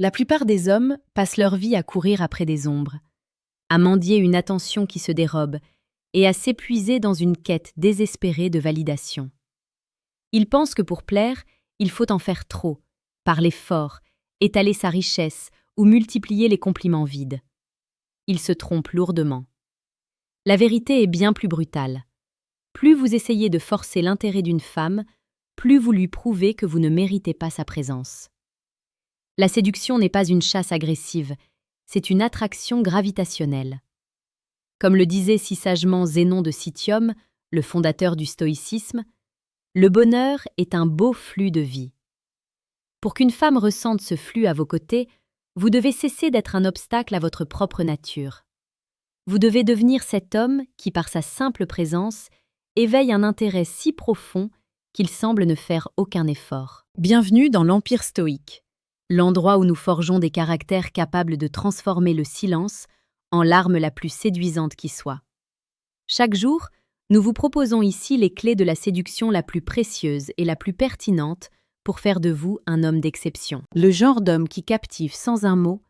La plupart des hommes passent leur vie à courir après des ombres, à mendier une attention qui se dérobe et à s'épuiser dans une quête désespérée de validation. Ils pensent que pour plaire, il faut en faire trop, parler fort, étaler sa richesse ou multiplier les compliments vides. Ils se trompent lourdement. La vérité est bien plus brutale. Plus vous essayez de forcer l'intérêt d'une femme, plus vous lui prouvez que vous ne méritez pas sa présence. La séduction n'est pas une chasse agressive, c'est une attraction gravitationnelle. Comme le disait si sagement Zénon de Citium, le fondateur du stoïcisme, le bonheur est un beau flux de vie. Pour qu'une femme ressente ce flux à vos côtés, vous devez cesser d'être un obstacle à votre propre nature. Vous devez devenir cet homme qui, par sa simple présence, éveille un intérêt si profond qu'il semble ne faire aucun effort. Bienvenue dans l'Empire stoïque, l'endroit où nous forgeons des caractères capables de transformer le silence en l'arme la plus séduisante qui soit. Chaque jour, nous vous proposons ici les clés de la séduction la plus précieuse et la plus pertinente pour faire de vous un homme d'exception. Le genre d'homme qui captive sans un mot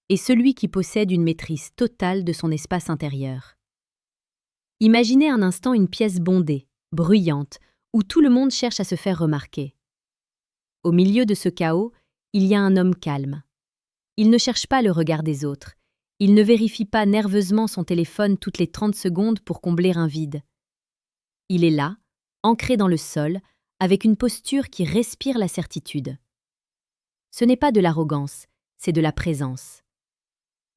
est celui qui possède une maîtrise totale de son espace intérieur. Imaginez un instant une pièce bondée, bruyante, où tout le monde cherche à se faire remarquer. Au milieu de ce chaos, il y a un homme calme. Il ne cherche pas le regard des autres. Il ne vérifie pas nerveusement son téléphone toutes les 30 secondes pour combler un vide. Il est là, ancré dans le sol, avec une posture qui respire la certitude. Ce n'est pas de l'arrogance, c'est de la présence.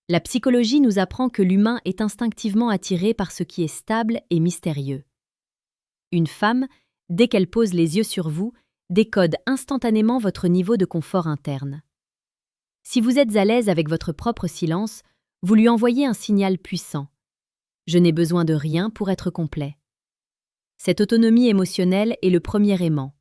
La psychologie nous apprend que l'humain est instinctivement attiré par ce qui est stable et mystérieux. Une femme, dès qu'elle pose les yeux sur vous, décode instantanément votre niveau de confort interne. Si vous êtes à l'aise avec votre propre silence, vous lui envoyez un signal puissant. Je n'ai besoin de rien pour être complet. Cette autonomie émotionnelle est le premier aimant.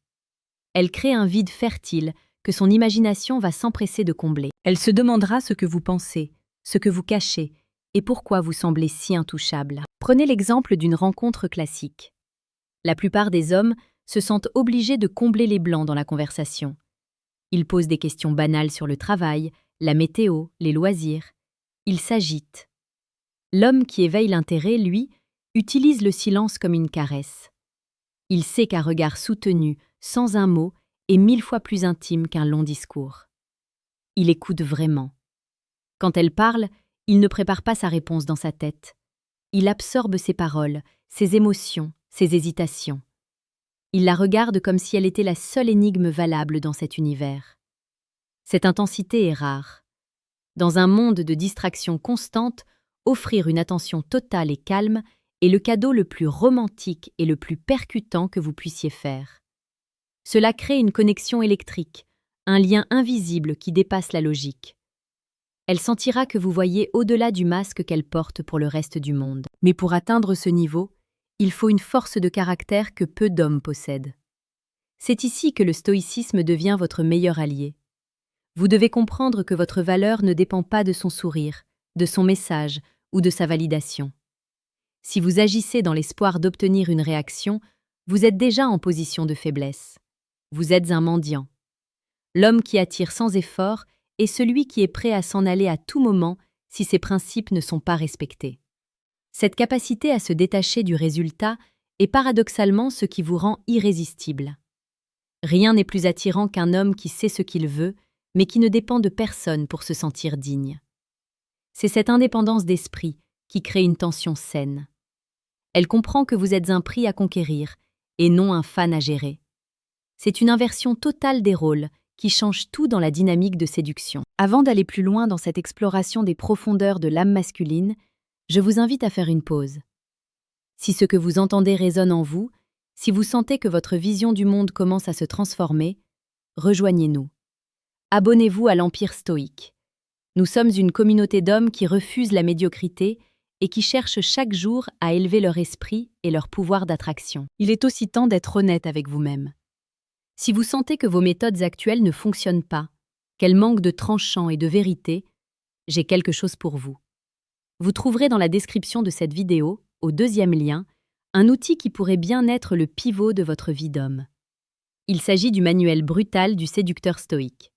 Elle crée un vide fertile que son imagination va s'empresser de combler. Elle se demandera ce que vous pensez, ce que vous cachez et pourquoi vous semblez si intouchable. Prenez l'exemple d'une rencontre classique. La plupart des hommes se sentent obligés de combler les blancs dans la conversation. Ils posent des questions banales sur le travail, la météo, les loisirs. Ils s'agitent. L'homme qui éveille l'intérêt, lui, utilise le silence comme une caresse. Il sait qu'un regard soutenu, sans un mot, est 1000 fois plus intime qu'un long discours. Il écoute vraiment. Quand elle parle, il ne prépare pas sa réponse dans sa tête. Il absorbe ses paroles, ses émotions, ses hésitations. Il la regarde comme si elle était la seule énigme valable dans cet univers. Cette intensité est rare. Dans un monde de distractions constantes, offrir une attention totale et calme est le cadeau le plus romantique et le plus percutant que vous puissiez faire. Cela crée une connexion électrique, un lien invisible qui dépasse la logique. Elle sentira que vous voyez au-delà du masque qu'elle porte pour le reste du monde. Mais pour atteindre ce niveau, il faut une force de caractère que peu d'hommes possèdent. C'est ici que le stoïcisme devient votre meilleur allié. Vous devez comprendre que votre valeur ne dépend pas de son sourire, de son message ou de sa validation. Si vous agissez dans l'espoir d'obtenir une réaction, vous êtes déjà en position de faiblesse. Vous êtes un mendiant. L'homme qui attire sans effort est celui qui est prêt à s'en aller à tout moment si ses principes ne sont pas respectés. Cette capacité à se détacher du résultat est paradoxalement ce qui vous rend irrésistible. Rien n'est plus attirant qu'un homme qui sait ce qu'il veut, mais qui ne dépend de personne pour se sentir digne. C'est cette indépendance d'esprit qui crée une tension saine. Elle comprend que vous êtes un prix à conquérir et non un fan à gérer. C'est une inversion totale des rôles qui change tout dans la dynamique de séduction. Avant d'aller plus loin dans cette exploration des profondeurs de l'âme masculine, je vous invite à faire une pause. Si ce que vous entendez résonne en vous, si vous sentez que votre vision du monde commence à se transformer, rejoignez-nous. Abonnez-vous à l'Empire stoïque. Nous sommes une communauté d'hommes qui refusent la médiocrité et qui cherchent chaque jour à élever leur esprit et leur pouvoir d'attraction. Il est aussi temps d'être honnête avec vous-même. Si vous sentez que vos méthodes actuelles ne fonctionnent pas, qu'elles manquent de tranchant et de vérité, j'ai quelque chose pour vous. Vous trouverez dans la description de cette vidéo, au deuxième lien, un outil qui pourrait bien être le pivot de votre vie d'homme. Il s'agit du manuel brutal du séducteur stoïque.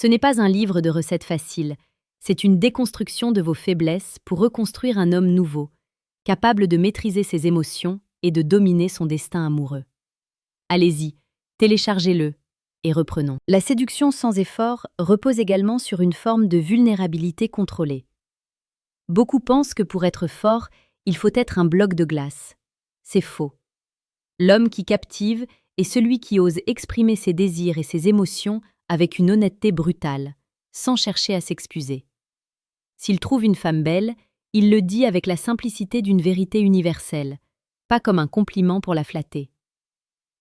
Ce n'est pas un livre de recettes faciles, c'est une déconstruction de vos faiblesses pour reconstruire un homme nouveau, capable de maîtriser ses émotions et de dominer son destin amoureux. Allez-y, téléchargez-le et reprenons. La séduction sans effort repose également sur une forme de vulnérabilité contrôlée. Beaucoup pensent que pour être fort, il faut être un bloc de glace. C'est faux. L'homme qui captive est celui qui ose exprimer ses désirs et ses émotions avec une honnêteté brutale, sans chercher à s'excuser. S'il trouve une femme belle, il le dit avec la simplicité d'une vérité universelle, pas comme un compliment pour la flatter.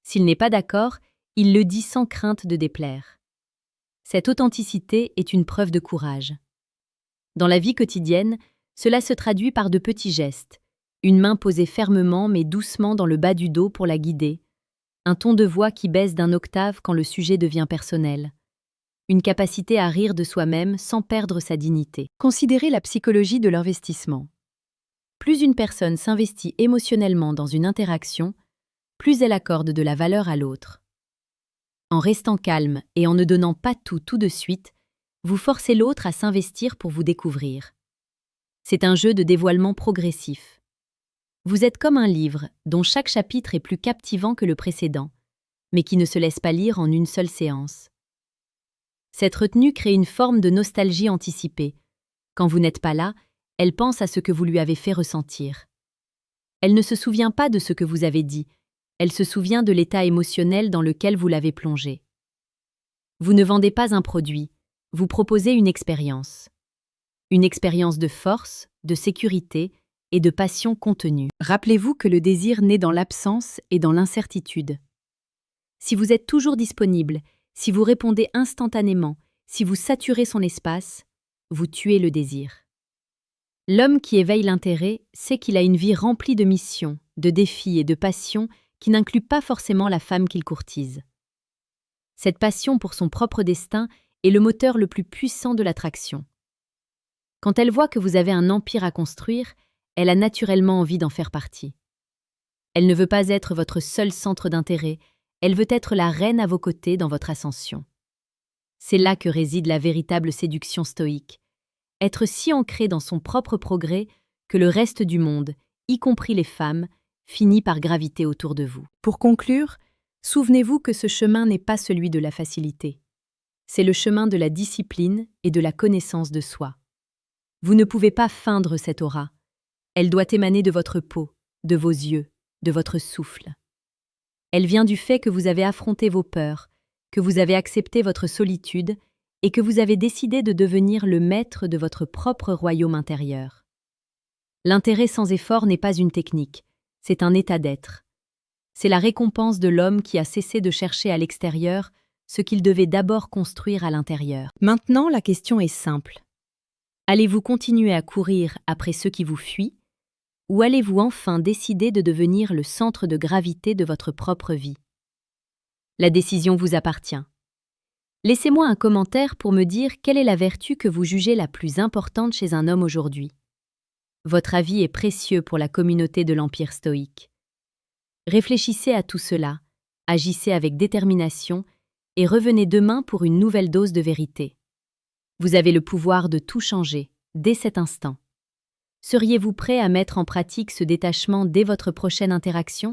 S'il n'est pas d'accord, il le dit sans crainte de déplaire. Cette authenticité est une preuve de courage. Dans la vie quotidienne, cela se traduit par de petits gestes, une main posée fermement mais doucement dans le bas du dos pour la guider, un ton de voix qui baisse d'un octave quand le sujet devient personnel, une capacité à rire de soi-même sans perdre sa dignité. Considérez la psychologie de l'investissement. Plus une personne s'investit émotionnellement dans une interaction, plus elle accorde de la valeur à l'autre. En restant calme et en ne donnant pas tout de suite, vous forcez l'autre à s'investir pour vous découvrir. C'est un jeu de dévoilement progressif. Vous êtes comme un livre dont chaque chapitre est plus captivant que le précédent, mais qui ne se laisse pas lire en une seule séance. Cette retenue crée une forme de nostalgie anticipée. Quand vous n'êtes pas là, elle pense à ce que vous lui avez fait ressentir. Elle ne se souvient pas de ce que vous avez dit, elle se souvient de l'état émotionnel dans lequel vous l'avez plongé. Vous ne vendez pas un produit, vous proposez une expérience. Une expérience de force, de sécurité et de passion contenue. Rappelez-vous que le désir naît dans l'absence et dans l'incertitude. Si vous êtes toujours disponible, si vous répondez instantanément, si vous saturez son espace, vous tuez le désir. L'homme qui éveille l'intérêt sait qu'il a une vie remplie de missions, de défis et de passions qui n'incluent pas forcément la femme qu'il courtise. Cette passion pour son propre destin est le moteur le plus puissant de l'attraction. Quand elle voit que vous avez un empire à construire, elle a naturellement envie d'en faire partie. Elle ne veut pas être votre seul centre d'intérêt, elle veut être la reine à vos côtés dans votre ascension. C'est là que réside la véritable séduction stoïque. Être si ancré dans son propre progrès que le reste du monde, y compris les femmes, finit par graviter autour de vous. Pour conclure, souvenez-vous que ce chemin n'est pas celui de la facilité. C'est le chemin de la discipline et de la connaissance de soi. Vous ne pouvez pas feindre cette aura. Elle doit émaner de votre peau, de vos yeux, de votre souffle. Elle vient du fait que vous avez affronté vos peurs, que vous avez accepté votre solitude et que vous avez décidé de devenir le maître de votre propre royaume intérieur. L'intérêt sans effort n'est pas une technique, c'est un état d'être. C'est la récompense de l'homme qui a cessé de chercher à l'extérieur ce qu'il devait d'abord construire à l'intérieur. Maintenant, la question est simple. Allez-vous continuer à courir après ceux qui vous fuient, ou allez-vous enfin décider de devenir le centre de gravité de votre propre vie? La décision vous appartient. Laissez-moi un commentaire pour me dire quelle est la vertu que vous jugez la plus importante chez un homme aujourd'hui. Votre avis est précieux pour la communauté de l'Empire stoïque. Réfléchissez à tout cela, agissez avec détermination et revenez demain pour une nouvelle dose de vérité. Vous avez le pouvoir de tout changer, dès cet instant. Seriez-vous prêt à mettre en pratique ce détachement dès votre prochaine interaction?